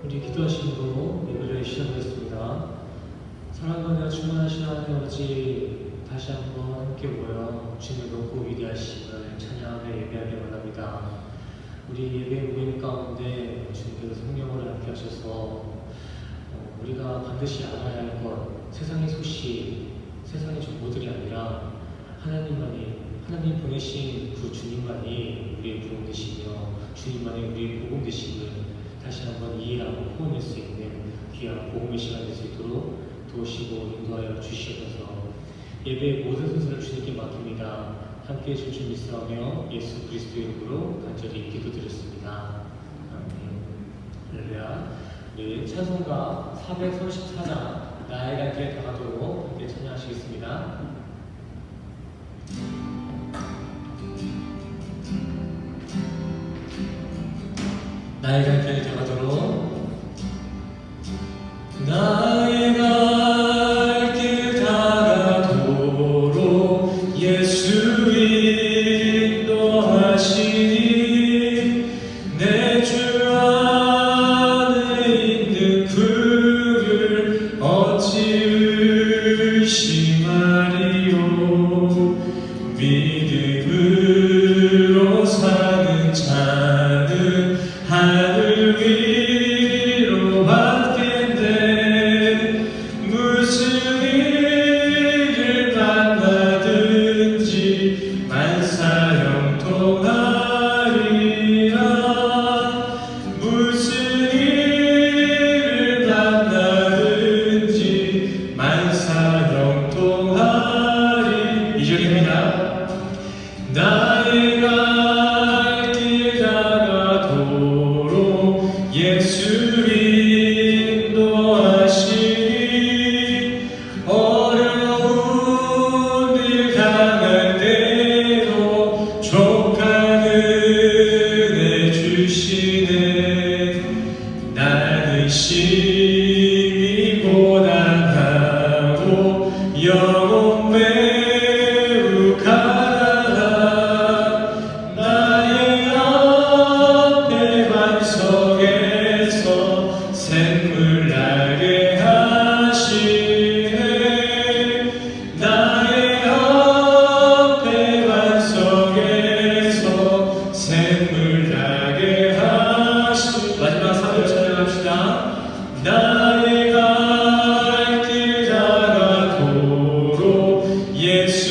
우리 기도하심으로 예배를 시작하겠습니다. 사랑과 은혜가 충만하신 하나님 아버지, 다시 한번 함께 모여 주님의 높고 위대하심을 찬양하며 예배하기 원합니다. 우리 예배 모임 가운데 주님께서 성령을 함께 하셔서 우리가 반드시 알아야 할 것, 세상의 소식, 세상의 정보들이 아니라 하나님 보내신 그 주님만이 우리의 구원 되시며 주님만이 우리의 복음 되심을 다시 한번 이해하고 포함할 수 있는 귀한 복음의 시간 될 수 있도록 도우시고 인도하여 주시옵소서. 예배의 모든 순서를 주님께 맡깁니다. 함께 해주실 줄 믿사오며 예수 그리스도의 이름으로 간절히 기도드렸습니다. 아멘. 할렐루야. 네, 찬송가 434장 나의 갈 길에 다가도록 함께 찬양하시겠습니다. 나의 갈 길에 다가도록 나의 갈 길 다가도록 예수 인도하시니 내 주 안에 있는 그를 어찌 의심하리요. 믿음으로 사는 자는 하늘 위로 받겠네. 무슨 일을 만나든지 만사 형통하리라. 무슨 일을 만나든지 만사 형통하리. 2절입니다. 나의 갈 길 다가도록 예수 인도하시니 어려운 일 당할 때도 족한 은혜 주시네. 나는 심히 고단하고 영혼 매우 가난하. 나의 앞에 반석에서 샘물 나게 하시네. 나의 앞에 반석에서 샘물 나게 하시네. 마지막 3절 찬양합시다. 나의 갈 길 다가도록 예수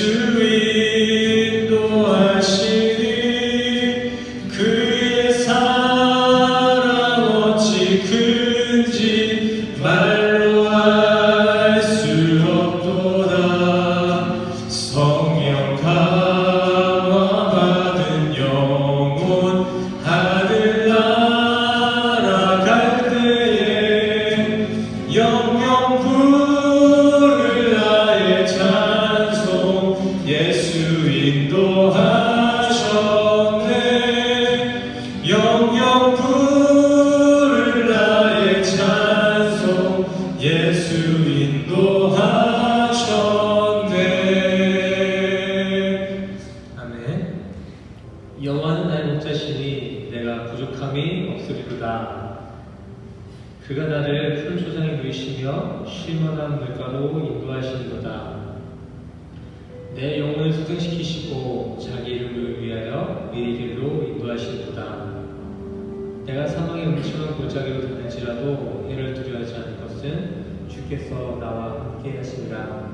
인도하시니 그의 사랑 어찌 큰지 말로 알 수 없도다. 성령 감화 받은 영혼 하늘 날아갈 때에 영영 부를 나의 찬송 예수 인도하셨네. 영영 부를 나의 찬송 예수 인도하셨네. 아멘. 여호와는 나의 목자시니 내가 부족함이 없으리로다. 그가 나를 푸른 초장에 누이시며 쉴만한 물가로 인도하시리로다. 내 영혼을 소생시키시고 자기 이름을 위하여 네 길로 인도하시리로다. 내가 사망의 음침한 골짜기로 다닐지라도 해를 두려워하지 않을 것은 주께서 나와 함께 하시리라.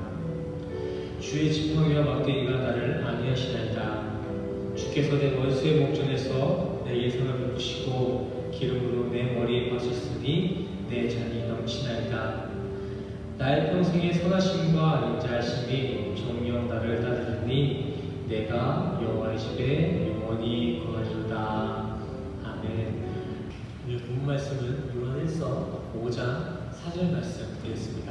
주의 지팡이와 막대기가 나를 안위하시나이다. 주께서 내 원수의 목전에서 내 예상을 베푸시고 기름으로 내 머리에 바치시니 내 잔이 넘치나이다. 나의 평생의 선하심과 인자하심이 정녕 나를 따르니 내가 여호와의 집에 영원히 거하리로다. 아멘. 오늘 본 말씀은 요한 1서 5장 4절 말씀 되겠습니다.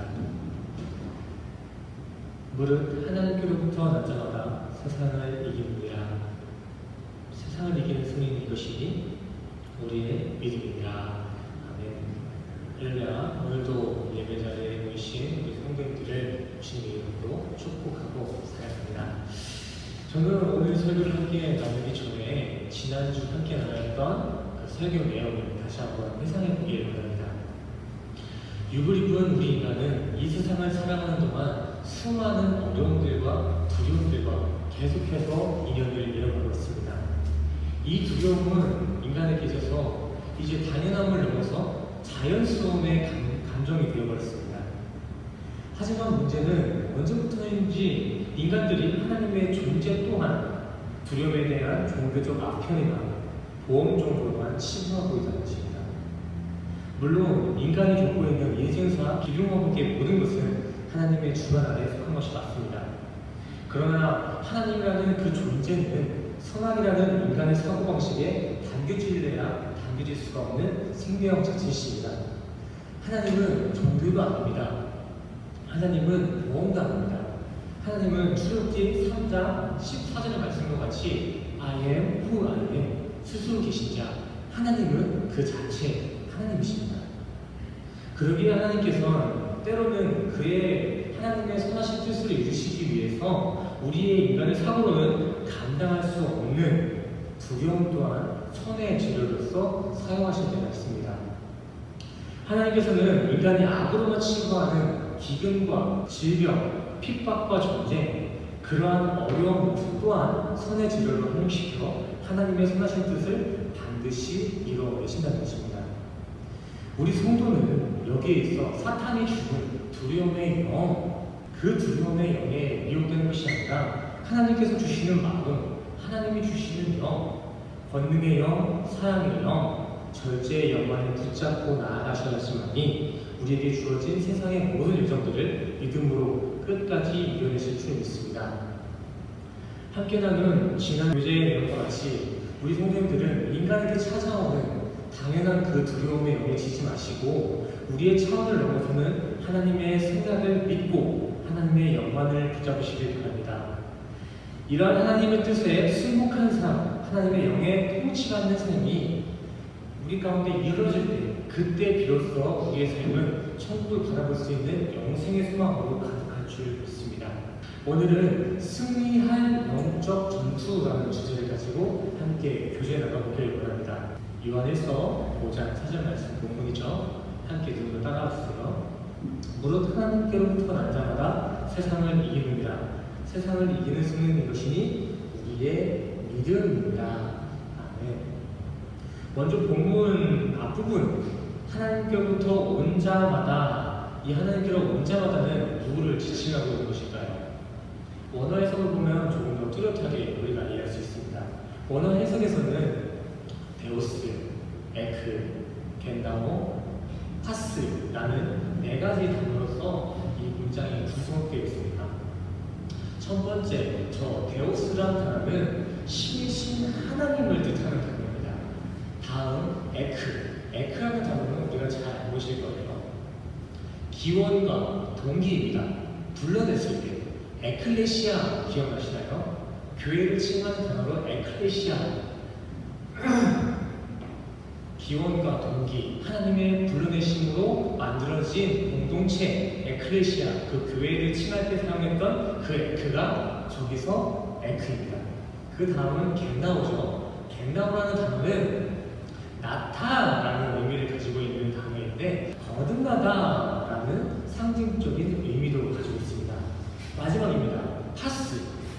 무릇 하나님께로부터 나타나다 세상을 이기느니라. 세상을 이기는 승리는 이것이니 우리의 믿음이니라. 아멘. 할렐루야. 오늘도 예배자리에 모이신 우리 성도님들을 주님의 이름으로 축복하고 사랑합니다. 저는 오늘 설교를 함께 나누기 전에 지난주 함께 나눴던 그 설교 내용을 다시 한번 회상해 보기를 원합니다. 육을 입은 우리 인간은 이 세상을 살아가는 동안 수많은 어려움들과 두려움들과 계속해서 인연을 잃어가고 있습니다. 이 두려움은 인간에게 있어서 이제 당연함을 넘어서 자연스러움의 감정이 되어버렸습니다. 하지만 문제는 언제부터인지 인간들이 하나님의 존재 또한 두려움에 대한 종교적 아편이나 보험 정도로만 치부하고 있다는 것입니다. 물론 인간이 겪고 있는 예증사, 기둥화복의 모든 것은 하나님의 주관 아래에 속한 것이 맞습니다. 그러나 하나님이라는 그 존재는 선악이라는 인간의 사고방식에 당겨질래야 당겨질 수가 없는 생명형 자체이십니다. 하나님은 종교도 아닙니다. 하나님은 보험도 아닙니다. 하나님은 출애굽기 3장 14절의 말씀과 같이 I am who I am, 스스로 계신 자, 하나님은 그 자체 하나님이십니다. 그러기에 하나님께서는 때로는 그의 하나님의 선하신 뜻을 이루시기 위해서 우리의 인간의 사고로는 감당할 수 없는 두려움 또한 선의 재료로서 사용하실 때가 있습니다. 하나님께서는 인간이 악으로만 치부하는 기근과 질병, 핍박과 전쟁, 그러한 어려운 모습 또한 선의 재료로 활용시켜 하나님의 선하신 뜻을 반드시 이루어내신다는 것입니다. 우리 성도는 여기에 있어 사탄이 주는 두려움의 영, 그 두려움의 영에 미혹되는 것이 아니라 하나님께서 주시는 마음, 하나님이 주시는 영, 권능의 영, 사랑의 영, 절제의 영만을 붙잡고 나아가셔야지만이 우리에게 주어진 세상의 모든 요정들을 믿음으로 끝까지 이겨내실 줄 믿습니다. 함께 나눈 지난 교제의 내용과 같이 우리 성도님들은 인간에게 찾아오는 당연한 그 두려움에 영에 지지 마시고 우리의 차원을 넘어서는 하나님의 생각을 믿고 하나님의 영광을 붙잡으시길 바랍니다. 이러한 하나님의 뜻에 순복한 삶, 하나님의 영에 통치받는 삶이 우리 가운데 이루어질 때 그때 비로소 우리의 삶은 천국을 바라볼 수 있는 영생의 소망으로 가득할 줄 믿습니다. 오늘은 승리할 영적 전투라는 주제를 가지고 함께 교제해 나가보길 원합니다. 요한일서 5장 4절 말씀 본문이죠. 함께 눈으로 따라와주세요. 무릇 하나님께로부터 난 자마다 세상을 이기느니라. 세상을 이기는 승리는 이것이니 우리의 믿음입니다. 아멘. 먼저 본문 앞부분 하나님께로부터 온 자마다, 이 하나님께로 온 자마다는 누구를 지칭하고 있는 것일까요? 원어 해석을 보면 조금 더 뚜렷하게 우리가 이해할 수 있습니다. 원어 해석에서는 데오스, 에크, 겐다모, 파스라는 네 가지 단어로서 이 문장이 구성되어 있습니다. 첫 번째, 저 데오스라는 단어는 신이신 하나님을 뜻하는 단어입니다. 다음, 에크라는 단어는 우리가 잘 알고 계실 거예요. 기원과 동기입니다. 불러냈을 때 에클레시아 기억나시나요? 교회를 칭하는 단어로 에클레시아. 기원과 동기, 하나님의 불러내심으로 만들어진 공동체 에클레시아, 그 교회를 칭할 때 사용했던 그 에크가 저기서 에크입니다. 그 다음은 겐나오죠. 겐나오라는 단어는 나타라는 의미를 가지고 있는 단어인데 거듭나다라는 상징적인 의미도 가지고 있습니다. 마지막입니다.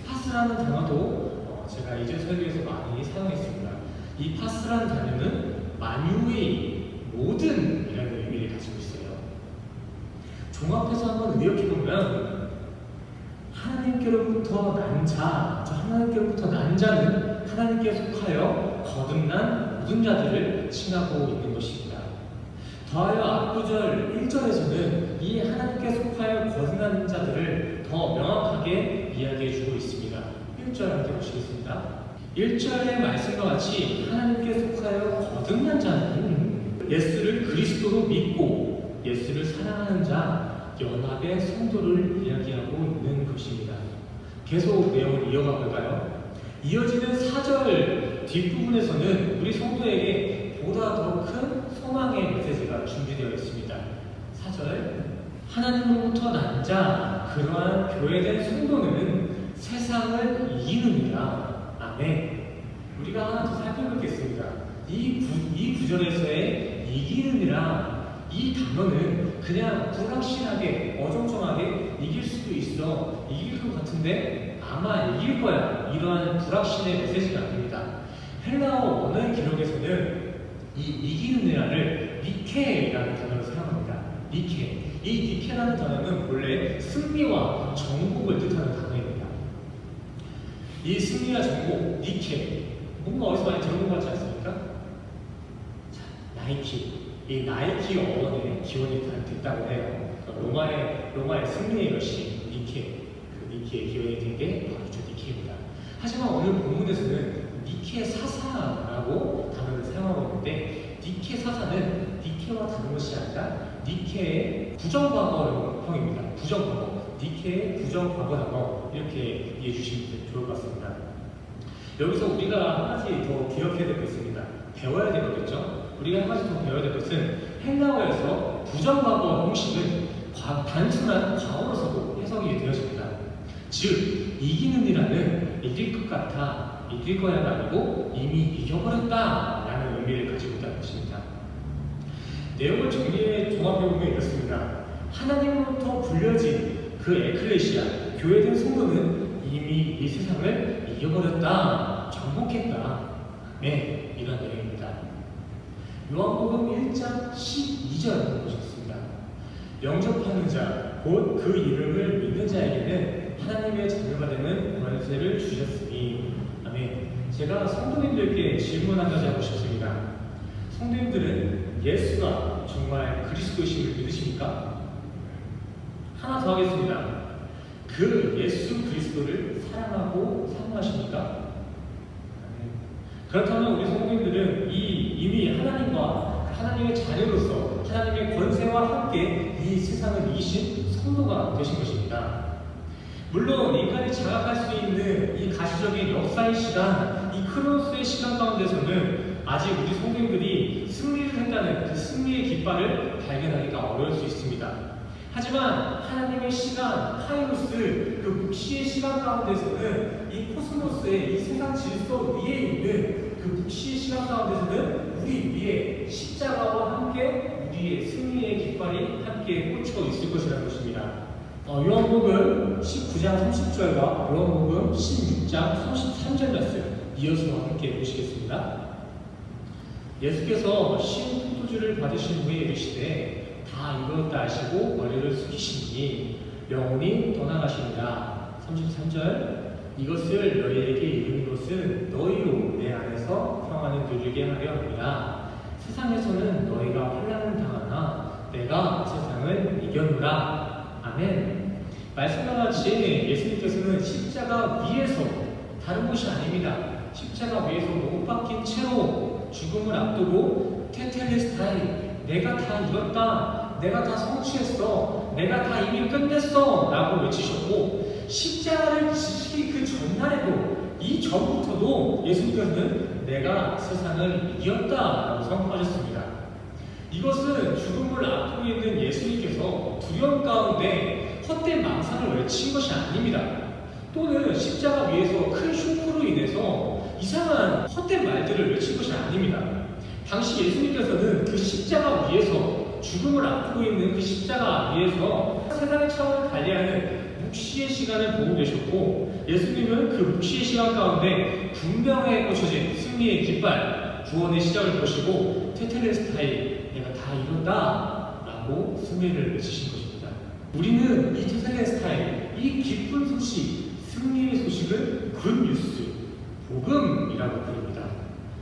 파스라는 단어도 제가 이전 설교에서 많이 사용했습니다. 이 파스라는 단어는 만유의 모든이라는 의미를 가지고 있어요. 종합해서 한번 의역해보면 하나님께로부터 난 자, 하나님께로부터 난 자는 하나님께 속하여 거듭난 모든 자들을 칭하고 있는 것입니다. 더하여 앞구절 1절에서는 이 하나님께 속하여 거듭난 자들을 더 명확하게 이야기해 주고 있습니다. 1절 함께 보시겠습니다. 1절의 말씀과 같이 하나님께 속하여 거듭난 자는 예수를 그리스도로 믿고 예수를 사랑하는 자, 연합의 성도를 이야기하고 있는 것입니다. 계속 내용을 이어가 볼까요? 이어지는 4절 뒷부분에서는 우리 성도에게 보다 더 큰 소망의 메시지가 준비되어 있습니다. 4절, 하나님으로부터 난 자, 그러한 교회된 성도는 세상을 이기느니라. 아멘. 우리가 하나 더 살펴보겠습니다. 이 구절에서의 이기느니라, 이 단어는 그냥 불확실하게 어정쩡하게 이길 수도 있어, 이길 것 같은데 아마 이길 거야, 이러한 불확신의 메시지가 아닙니다. 헬라어 원어의 기록에서는 이 이기는이라를 니케라는 단어를 사용합니다. 니케. 이 니케라는 단어는 원래 승리와 정복을 뜻하는 단어입니다. 이 승리와 정복, 니케, 뭔가 어디서 많이 들어본 것 같지 않습니까? 자, 나이키. 이 나이키 어원의 기원이 됐다고 해요. 로마의 승리의 여신 니케, 그 니케의 기원이 된 게 바로 저 니케입니다. 하지만 오늘 본문에서는 니케 사사라고 단어를 사용하고 있는데, 니케 사사는 니케와 다른 것이 아니라 니케의 부정과거형입니다. 부정과거, 니케의 부정과거 단어, 이렇게 이해해 주시면 좋을 것 같습니다. 여기서 우리가 한 가지 더 기억해야 될 것 있습니다. 배워야 될 거겠죠? 우리가 한 가지 더 배워야 될 것은 헬라어에서 부정과거 형식은 단순한 과거로서도 해석이 되어집니다. 즉, 이기는이라는 이길 것 같아, 이길 거야가 아니고 이미 이겨버렸다 라는 의미를 가지고 있다는 것입니다. 내용을 종합해보면 이렇습니다. 하나님으로부터 불려진 그 에클레시아, 교회된 성도는 이미 이 세상을 이겨버렸다, 정복했다. 네, 이런 내용입니다. 요한복음 1장 12절 보셨습니다. 영접하는 자, 곧 그 이름을 믿는 자에게는 하나님의 자녀가 되는 권세를 주셨으니. 아멘. 제가 성도님들께 질문 한 가지 하고 싶습니다. 성도님들은 예수가 정말 그리스도이심을 믿으십니까? 하나 더 하겠습니다. 그 예수 그리스도를 사랑하고 사모하십니까? 그렇다면 우리 성도님들은 이미 하나님의 자녀로서 하나님의 권세와 함께 이 세상을 이기신 성도가 되신 것입니다. 물론 인간이 자각할 수 있는 이 가시적인 역사의 시간, 이 크로노스의 시간 가운데서는 아직 우리 성도님들이 승리를 했다는 그 승리의 깃발을 발견하기가 어려울 수 있습니다. 하지만 하나님의 시간, 카이로스, 그 묵시의 시간 가운데서는 이 코스모스의 이 세상 질서 위에 있는 그 묵시의 시간 가운데서는 우리 위에 십자가와 함께 우리의 승리의 깃발이 함께 꽂혀 있을 것이라는 것입니다. 요한복음 19장 30절과 요한복음 16장 33절 말씀 이어서 함께 보시겠습니다. 예수께서 신 포도주를 받으신 후에 이르시되 다 이루었다 하시고 머리를 숙이시니 영혼이 떠나가시니라. 33절 이것을 너희에게 이르는 것은 너희로 내 안에서 평안을 누리게 하려 함이라. 세상에서는 너희가 환난을 당하나 내가 세상을 이겨노라. 아멘. 말씀과 같이 예수님께서는 십자가 위에서, 다른 곳이 아닙니다, 십자가 위에서 못 박힌 채로 죽음을 앞두고 테텔레스타이, 내가 다 이뤘다, 내가 다 성취했어, 내가 다 이미 끝냈어 라고 외치셨고, 십자가를 지시기 그 전날에도, 이 전부터도 예수님께서는 내가 세상을 이겼다 라고 선포하셨습니다. 이것은 죽음을 앞두고 있는 예수님께서 두려움 가운데 헛된 망상을 외친 것이 아닙니다. 또는 십자가 위에서 큰 쇼크로 인해서 이상한 헛된 말들을 외친 것이 아닙니다. 당시 예수님께서는 그 십자가 위에서, 죽음을 앞두고 있는 그 십자가 위에서 세상의 차원을 달리하는 묵시의 시간을 보고 계셨고, 예수님은 그 묵시의 시간 가운데 분명하게 꽂혀진 승리의 깃발, 구원의 시작을 보시고 테텔레스타이, 내가 다 이뤘다 라고 승리를 외치신 것입니다. 우리는 이 테텔레스타이, 이 기쁜 소식, 승리의 소식을 굿뉴스, 복음이라고 부릅니다.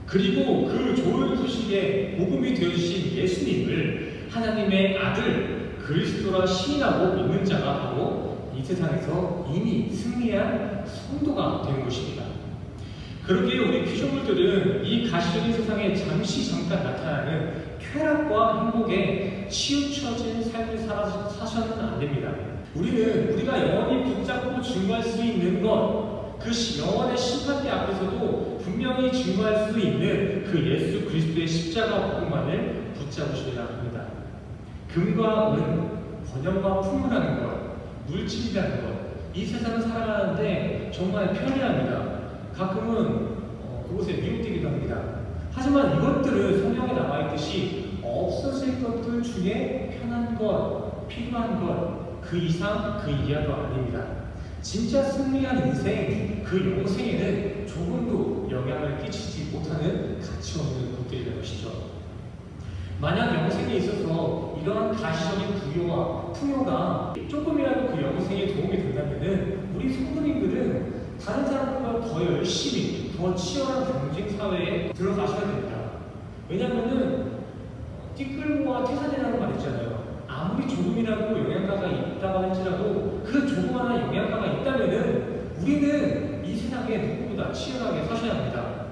그리고 그 좋은 소식의 복음이 되어주신 예수님을 하나님의 아들 그리스도라 시인하고 믿는 자가 바로 이 세상에서 이미 승리한 성도가 되는 것입니다. 그러기에 우리 피조물들은 이 가시적인 세상에 잠깐 나타나는 쾌락과 행복에 치우쳐진 삶을 사셔는 안 됩니다. 우리가 영원히 붙잡고 증거할 수 있는 것, 그 영원의 심판대 앞에서도 분명히 증거할 수 있는 그 예수 그리스도의 십자가 복음만을 붙잡으시리라 합니다. 금과 은, 번영과 풍부라는 것, 물질이라는 것, 이 세상을 살아가는데 정말 편리합니다. 가끔은 그곳에 미혹되기도 합니다. 하지만 이것들은 성경에 나와있듯이 없어질 것들 중에 편한 것, 필요한 것, 그 이상, 그 이하도 아닙니다. 진짜 승리한 인생, 그 영생에는 조금도 영향을 끼치지 못하는 가치 없는 것들이라는 것이죠. 만약 영생에 있어서 이러한 가시적인 부여와 풍요가 조금이라도 그 영생에 도움이 된다면 우리 성도님들은 다른 사람보다 더 열심히, 더 치열한 경쟁 사회에 들어가셔야 됩니다. 왜냐하면은 띠끌모와 태산이라는 말 있잖아요. 아무리 조금이라도 영양가가 있다고 할지라도 그 조그마한 영양가가 있다면은 우리는 이 세상에 누구보다 치열하게 서셔야 합니다.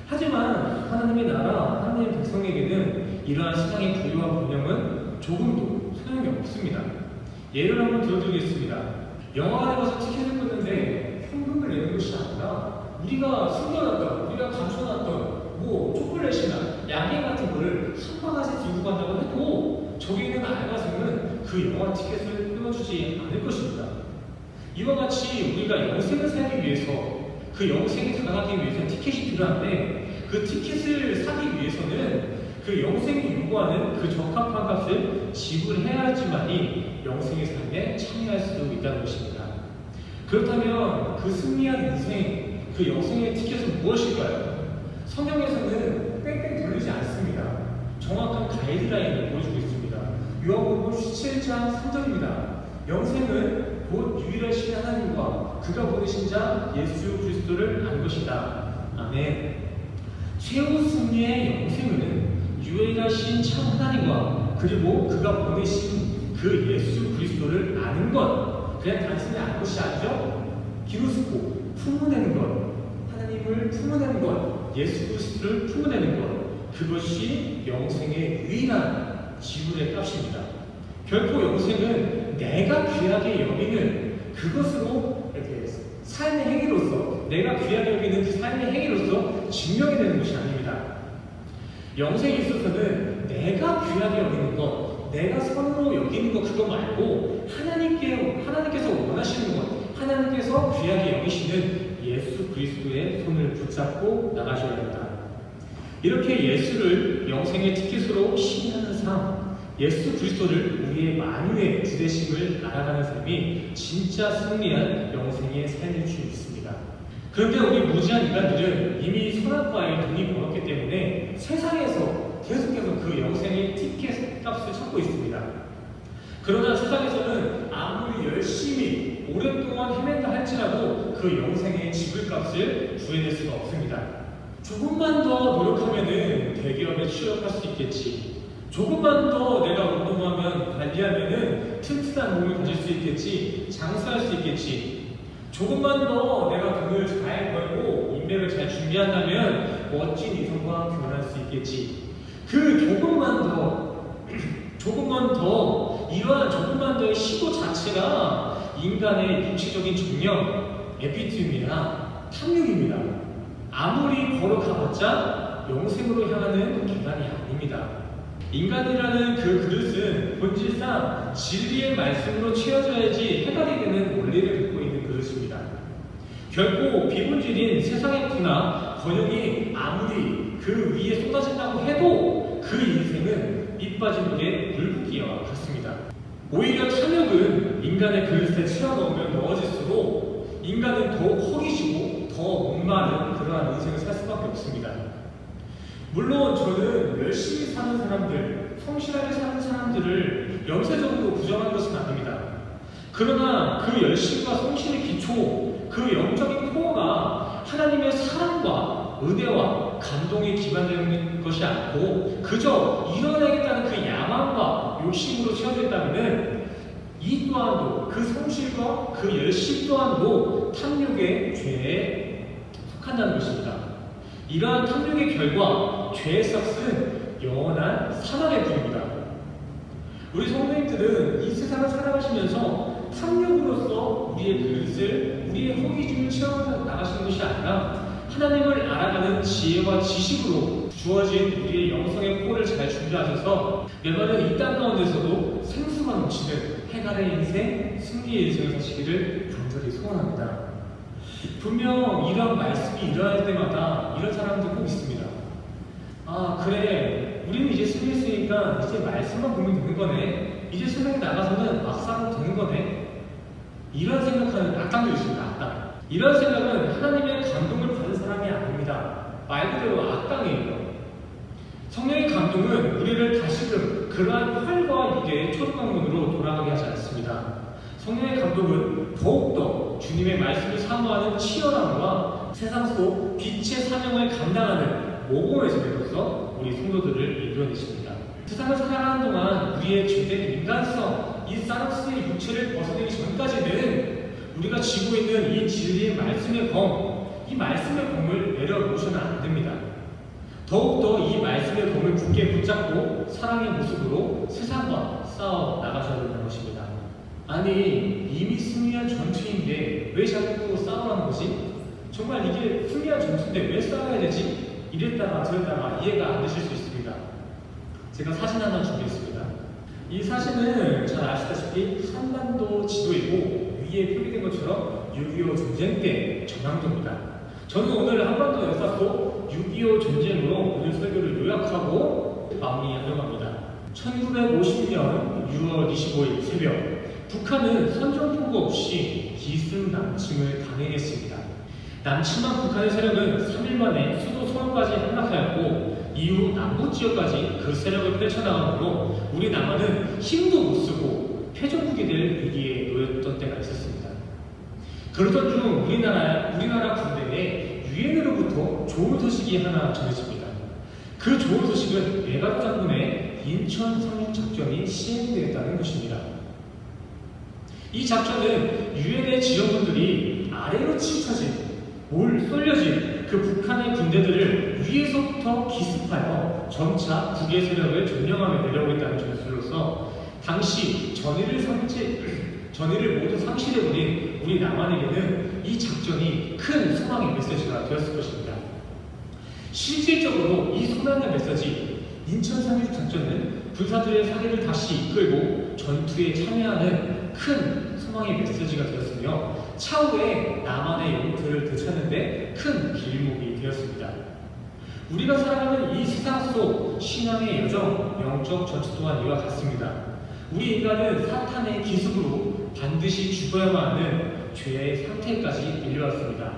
하지만 하나님의 나라, 하나님의 백성에게는 이러한 세상의 부유와 번영은 조금도 소용이 없습니다. 예를 한번 들어드리겠습니다. 영화관에 가서 티켓을 끊는데 현금을 내는 것이 아니라 우리가 숨겨놨던, 우리가 감춰놨던 초콜릿이나 양갱 같은 거를 한 바가지 들고 간다고 해도 저기 있는 알바생은 그 영화 티켓을 끊어주지 않을 것입니다. 이와 같이 우리가 영생을 살기 위해서 그 영생에 다가가기 위해서 티켓이 필요한데 그 티켓을 사기 위해서는 그 영생이 요구하는 그 적합한 값을 지불해야지만이 영생의 삶에 참여할 수 있다는 것입니다. 그렇다면 그 승리한 인생, 그 영생의 티켓은 무엇일까요? 성경에서는 뺑뺑 돌리지 않습니다. 정확한 가이드라인을 보여주고 있습니다. 요한복음 17장 3절입니다. 영생은 곧 유일하신 하나님과 그가 보내신 자 예수 그리스도를 아는 것이다. 아멘. 최후 승리의 영생은 유일하신 참 하나님과 그리고 그가 보내신 그 예수 그리스도를 아는 것, 그냥 단순히 아는 것이 아니죠. 기루스코, 품어내는 것, 하나님을 품어내는 것, 예수 그리스도를 품어내는 것, 그것이 영생의 유일한 지불의 값입니다. 결코 영생은 내가 귀하게 여기는 그것으로 이렇게 삶의 행위로서, 내가 귀하게 여기는 그 삶의 행위로서 증명이 되는 것이 아닙니다. 영생에 있어서는 내가 귀하게 여기는 것, 내가 선으로 여기는 것 그거 말고 하나님께서 원하시는 것, 하나님께서 귀하게 여기시는 예수 그리스도의 손을 붙잡고 나가셔야 합니다. 이렇게 예수를 영생의 티켓으로 시인하는 삶, 예수 그리스도를 우리의 만유의 주되심을 알아가는 삶이 진짜 승리한 영생의 삶일 수 있습니다. 그런데 우리 무지한 인간들은 이미 선악과에 돈이 벌었기 때문에 세상에서 계속해서 그 영생의 티켓 값을 찾고 있습니다. 그러나 세상에서는 아무리 열심히 오랫동안 헤맨다 할지라도 그 영생의 지불값을 구해낼 수가 없습니다. 조금만 더 노력하면은 대기업에 취업할 수 있겠지. 조금만 더 내가 운동하면 관리하면은 튼튼한 몸을 가질 수 있겠지. 장수할 수 있겠지. 조금만 더 내가 돈을 잘 벌고 인맥을 잘 준비한다면 멋진 이성과 결혼할 수 있겠지. 그 조금만 더 이러한 조금만 더의 시도 자체가 인간의 육체적인 정령, 에피툼이나 탐욕입니다. 아무리 걸어가봤자 영생으로 향하는 계단이 아닙니다. 인간이라는 그 그릇은 본질상 진리의 말씀으로 채워져야지 해결이 되는 원리를 갖고 있는 그릇입니다. 결코 비본질인 세상의苦나 번영이 아무리 그 위에 쏟아진다고 해도 그 인생은 밑 빠진 물에 물 붓기와 같습니다. 오히려 탐욕은 인간의 그릇에 채워넣으면 넣어질수록 인간은 더욱 허기지고 더 목마른 그러한 인생을 살 수밖에 없습니다. 물론 저는 열심히 사는 사람들, 성실하게 사는 사람들을 염세적으로 부정하는 것은 아닙니다. 그러나 그 열심과 성실의 기초, 그 영적인 코어가 하나님의 사랑과 은혜와 감동에 기반되는 것이 않고 그저 이뤄내겠다는 그 야망과 욕심으로 채워져 있다면 이 또한도 그 성실과 그 열심 또한도 탐욕의 죄에 속한다는 것입니다. 이러한 탐욕의 결과 죄의 싹은 영원한 사망의 불입니다. 우리 성도님들은 이 세상을 살아가시면서 탐욕으로서 우리의 그릇을, 우리의 허기짐을 채워 나가시는 것이 아니라 하나님을 알아가는 지혜와 지식으로 주어진 우리의 영성의 코를 잘 준비하셔서 메마른 이 땅 가운데서도 생수가 넘치는 해갈의 인생, 승리의 인생을 사시기를 간절히 소원합니다. 분명 이런 말씀이 일어날 때마다 이런 사람들 꼭 있습니다. 아 그래, 우리는 이제 승리했으니까 이제 말씀만 보면 되는 거네. 이제 세상에 나가서는 막 살아도 되는 거네. 이런 생각하는 악당도 있습니다. 악당. 이런 생각은 하나님의 감동을 받은 사람이 아닙니다. 말 그대로 악당이에요. 성령의 감동은 우리를 다시금 그러한 활과 육의 초등학문으로 돌아가게 하지 않습니다. 성령의 감동은 더욱더 주님의 말씀을 사모하는 치열함과 세상 속 빛의 사명을 감당하는 모범의 자리로서 우리 성도들을 이끌어내십니다. 세상을 살아가는 동안 우리의 주된 인간성, 이 사락스의 육체를 벗어내기 전까지는 우리가 쥐고 있는 이 진리의 말씀의 검, 이 말씀의 검을 내려놓으셔는 안 됩니다. 더욱더 이 말씀의 검을 굳게 붙잡고 사랑의 모습으로 세상과 싸워 나가셔야 된다는 것입니다. 아니, 이미 승리한 전투인데 왜 자꾸 싸우라는 거지? 정말 이게 승리한 전투인데 왜 싸워야 되지? 이랬다가 저랬다가 이해가 안 되실 수 있습니다. 제가 사진 하나 준비했습니다. 이 사진은 잘 아시다시피 한반도 지도이고 위에 표기된 것처럼 6.25 전쟁 때 전황도입니다. 저는 오늘 한반도 역사 속 6.25 전쟁으로 오늘 설교를 요약하고 마무리하려고 합니다. 1950년 6월 25일 새벽, 북한은 선전포고 없이 기습 남침을 강행했습니다. 남침한 북한의 세력은 3일 만에 수도 서울까지 함락하였고 이후 남부 지역까지 그 세력을 펼쳐나가므로 우리 남한은 힘도 못 쓰고 패전국이 될 위기에 놓였던 때가 있었습니다. 그러던 중 우리나라 군대에 유엔으로부터 좋은 소식이 하나 전해집니다. 그 좋은 소식은 메가드 장군의 인천 상륙 작전이 시행되었다는 것입니다. 이 작전은 유엔의 지원군들이 아래로 치쳐진 쏠려진 그 북한의 군대들을 위에서부터 기습하여 점차 북의 세력을 점령하며 내려오겠다는 전술로서 당시 전의를 모두 상실해버린 우리 남한에게는 이 작전이 큰 소망의 메시지가 되었을 것입니다. 실질적으로 이 소망의 메시지, 인천 상륙 작전은 군사들의 사기를 다시 이끌고 전투에 참여하는 큰 소망의 메시지가 되었으며 차후에 남한의 영토를 되찾는데 큰 길목이 되었습니다. 우리가 살아가는 이 세상 속 신앙의 여정, 영적 전투 또한 이와 같습니다. 우리 인간은 사탄의 기습으로 반드시 죽어야만 하는 죄의 상태까지 밀려왔습니다.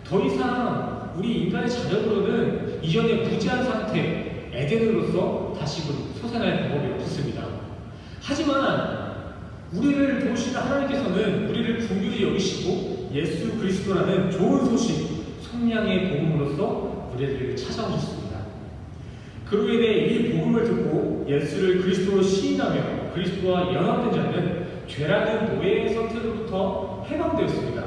더 이상 우리 인간의 자력으로는 이전의 무지한 상태, 에덴으로서 다시금 소생할 방법이 없었습니다. 하지만 우리를 도우시는 하나님께서는 우리를 긍휼히 여기시고 예수 그리스도라는 좋은 소식, 성량의 복음으로써 우리를 찾아오셨습니다. 그로 인해 이 복음을 듣고 예수를 그리스도로 시인하며 그리스도와 연합된 자는 죄라는 노예의 상태로부터 해방되었습니다.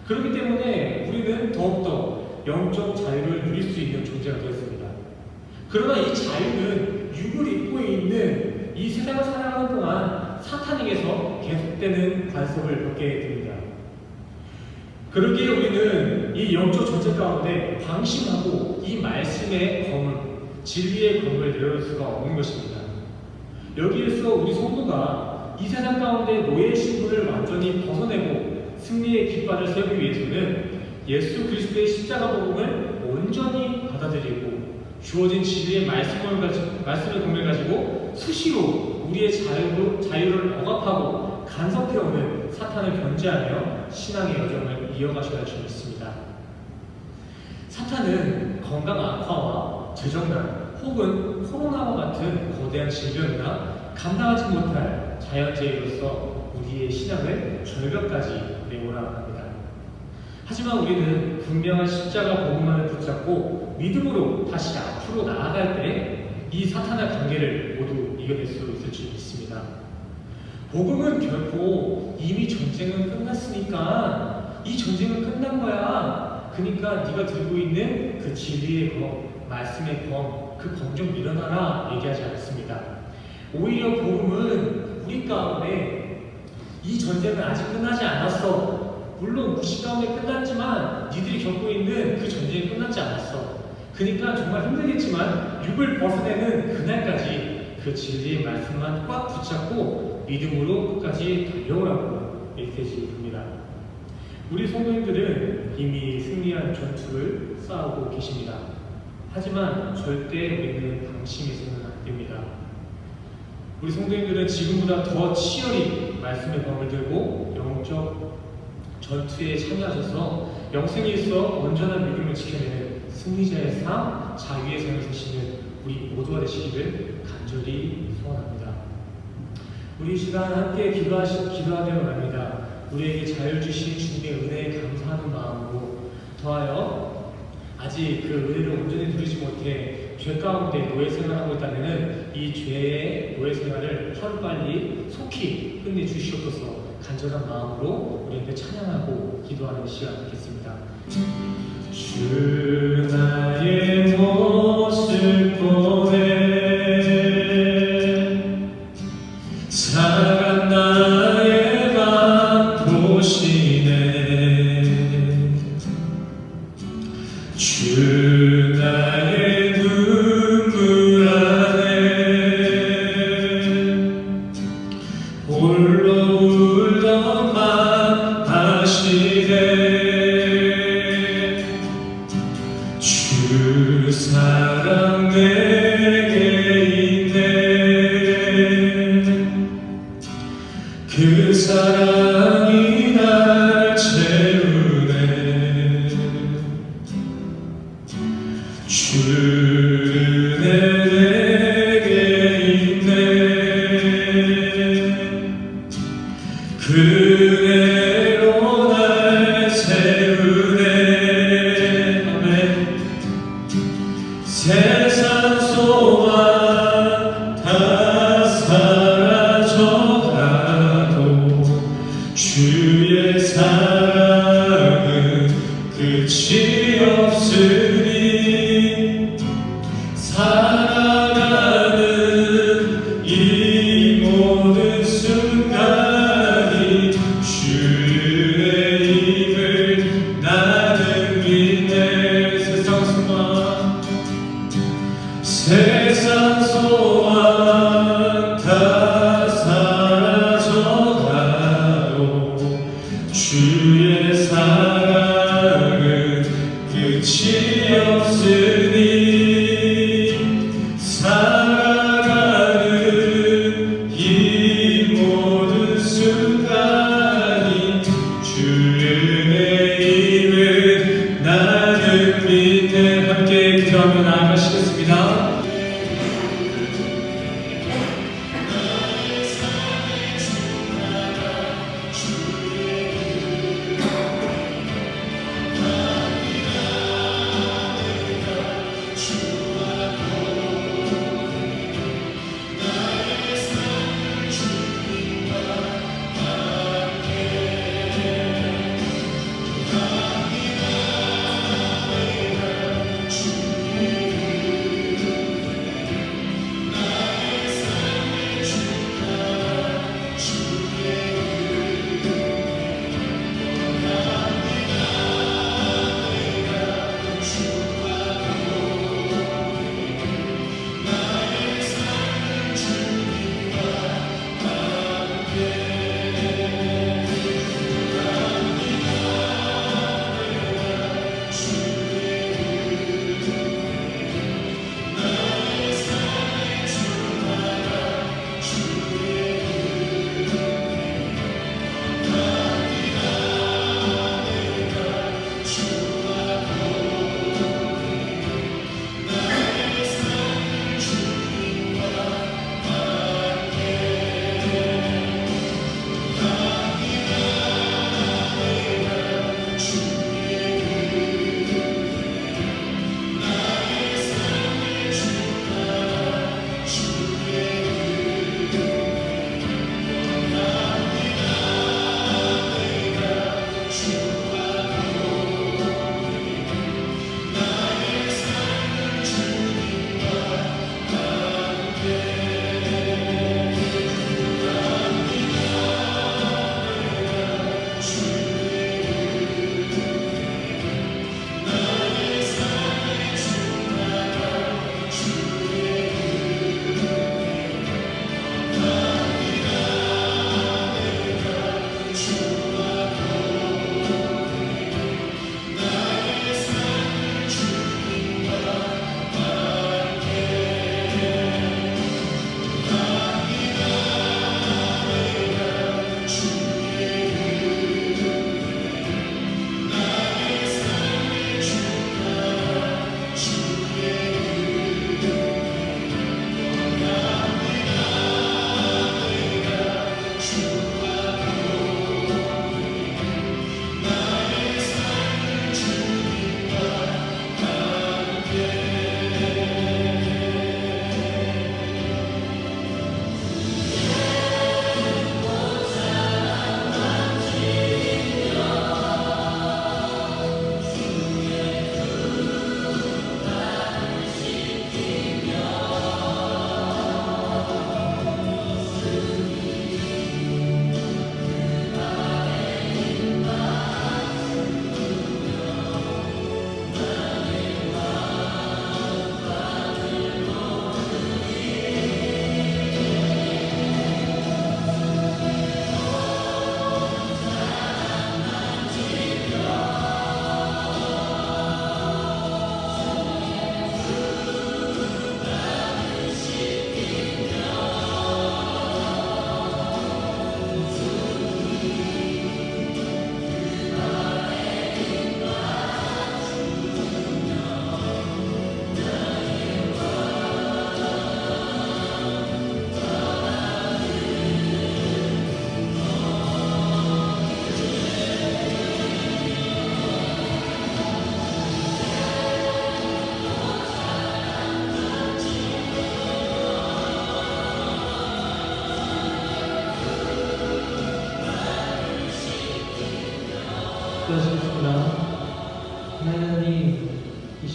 그렇기 때문에 우리는 더욱더 영적 자유를 누릴 수 있는 존재가 되었습니다. 그러나 이 자유는 육을 입고 있는 이 세상을 살아가는 동안 사탄에게서 계속되는 간섭을 받게 됩니다. 그러기에 우리는 이 영적 전쟁 가운데 방심하고 이 말씀의 검을, 진리의 검을 내려놓을 수가 없는 것입니다. 여기에서 우리 성도가 이 세상 가운데 노예의 신분을 완전히 벗어내고 승리의 깃발을 세우기 위해서는 예수 그리스도의 십자가 복음을 온전히 받아들이고 주어진 진리의 말씀의 검을 가지고 수시로 우리의 자유를 억압하고 간섭해오는 사탄을 견제하며 신앙의 여정을 이어가셔야 할 줄 믿습니다. 사탄은 건강 악화와 재정난 혹은 코로나와 같은 거대한 질병이나 감당하지 못할 자연재해로서 우리의 신앙을 절벽까지 내몰아 합니다. 하지만 우리는 분명한 십자가 복음만을 붙잡고 믿음으로 다시 앞으로 나아갈 때 이 사탄의 관계를 모두 이겨낼 수 있을 줄 믿습니다. 복음은 결코 이미 전쟁은 끝났으니까 이 전쟁은 끝난 거야. 그러니까 네가 들고 있는 그 진리의 검, 말씀의 검, 그 검 좀 밀어놔라 얘기하지 않습니다. 오히려 복음은 우리 가운데 이 전쟁은 아직 끝나지 않았어. 물론 무시 가운데 끝났지만 니들이 겪고 있는 그 전쟁이 끝나지 않았어. 그러니까 정말 힘들겠지만 육을 벗어내는 그날까지 그 진리의 말씀만 꽉 붙잡고 믿음으로 끝까지 달려오라고 메시지입니다. 우리 성도님들은 이미 승리한 전투를 싸우고 계십니다. 하지만 절대 우리는 방심해서는 안 됩니다. 우리 성도님들은 지금보다 더 치열히 말씀의 검을 들고 영적 전투에 참여하셔서 영생에 있어 온전한 믿음을 지켜내는 승리자의 삶, 자유의 삶을 사시는 우리 모두가 되시기를 간절히 소원합니다. 우리 이 시간 함께 기도하되어 갑니다. 우리에게 자유를 주신 주님의 은혜에 감사하는 마음으로 더하여 아직 그 은혜를 온전히 누리지 못해 죄 가운데 노예 생활하고 있다면 이 죄의 노예 생활을 하루빨리 속히 끝내주시옵소서. 간절한 마음으로 우리에게 찬양하고 기도하는 시간 갖겠습니다. 주 나의 모습 보내 사랑 나의 맘 보시네 주 나의 눈물 안에 홀로 울던 맘 아시네 주 사랑 내게 있네 그 사랑이 날 채우네 주 은혜 내게 있네 그 은혜로 날 세우네 아멘 세상 소망 다 사라져가도 주의 사랑은 끝이 없으니 살아가는 이 모든 순간이 주의 힘을 나는 믿네 세상 소망 다 사라져가도 주의 사랑은 끝이 없으니 살아가는 이 모든 순간이 주의 힘을 나는 믿네 함께 기도하며 나아가시겠습니다.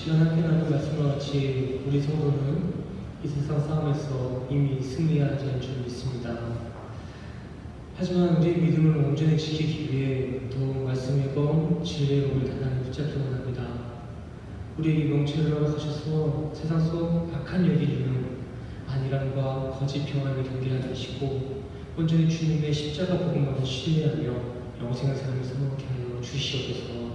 시간 함께 나눈 말씀과 같이 우리 성도는 이 세상 싸움에서 이미 승리하지 않은 줄 믿습니다. 하지만 우리의 믿음을 온전히 지키기 위해 더욱 말씀의 검, 진리의 검을 단단히 붙잡기 원합니다. 우리에게 명체를 허락하셔서 세상 속 악한 여기는 안일함과 거짓 평안을 경계하게 하시고 온전히 주님의 십자가 복음만을 신뢰하며 영생을 살면서 행복케 하여 주시옵소서.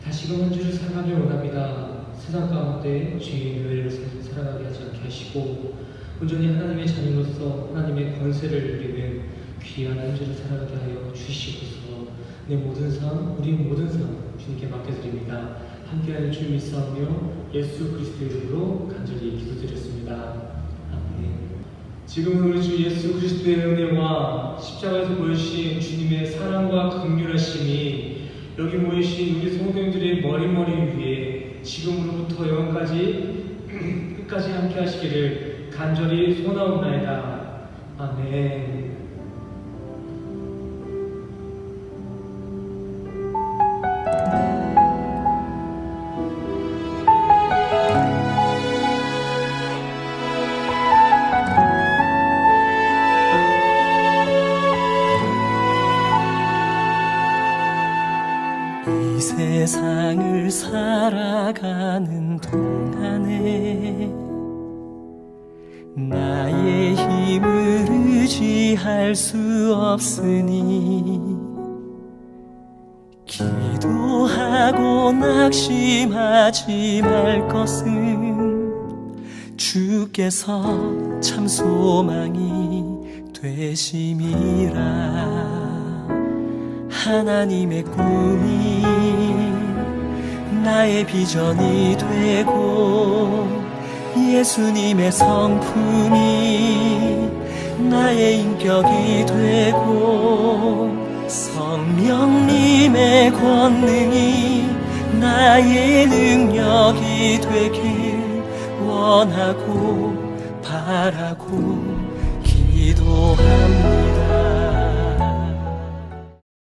다시금 한 주를 살아가길 원합니다. 세상 가운데 죄의 노예를 살아가게 하지 않게 하시고 온전히 하나님의 자녀로서 하나님의 권세를 누리는 귀한 한 주를 살아가게 하여 주시옵소서. 내 모든 삶, 우리의 모든 삶 주님께 맡겨드립니다. 함께하는 주 믿사오며 예수 그리스도의 이름으로 간절히 기도드렸습니다. 아멘. 지금은 우리 주 예수 그리스도의 은혜와 십자가에서 보여주신 주님의 사랑과 긍휼하심이 여기 모이신 우리 성도님들의 머리머리 위에 지금으로부터 영원까지 끝까지 함께 하시기를 간절히 소원하옵나이다. 아멘. 세상을 살아가는 동안에 나의 힘을 의지할 수 없으니 기도하고 낙심하지 말 것은 주께서 참 소망이 되심이라. 하나님의 꿈이 나의 비전이 되고 예수님의 성품이 나의 인격이 되고 성령님의 권능이 나의 능력이 되길 원하고 바라고 기도합니다.